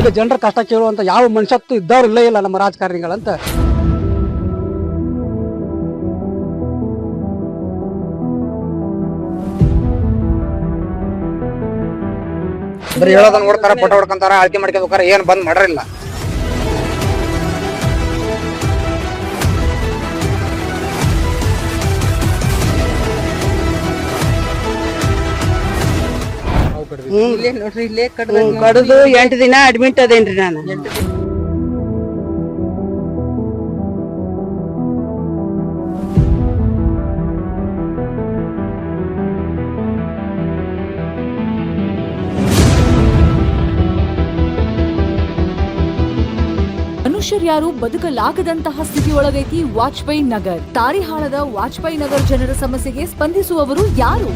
ಈಗ ಜನರ ಕಷ್ಟ ಕೇಳುವಂತ ಯಾವ ಮನುಷ್ಯತ್ತು ಇದ್ದವ್ರು ಇಲ್ಲೇ ಇಲ್ಲ ನಮ್ಮ ರಾಜಕಾರಣಿಗಳಂತ. ಬರೀ ಹೇಳೋದನ್ನ ನೋಡ್ತಾರ, ಫೋಟೋ ಹೊಡ್ಕೊಂತಾರ, ಆಳ್ಕೆ ಮಾಡ್ಕೊಂಡು ಹೋಗ್ತಾರ, ಏನ್ ಬಂದ್ ಮಾಡಿರಲಿಲ್ಲ. ಕಡ್ದು 8 ದಿನ ಅಡ್ಮಿಟ್ ಅದೇನ್ರಿ ನಾನು. ಮನುಷ್ಯರ್ಯಾರು ಬದುಕಲಾಗದಂತಹ ಸ್ಥಿತಿಯೊಳಗೈತಿ ವಾಜಪೇಯಿ ನಗರ್. ತಾರಿಹಾಳದ ವಾಜಪೇಯಿ ನಗರ್ ಜನರ ಸಮಸ್ಯೆಗೆ ಸ್ಪಂದಿಸುವವರು ಯಾರು?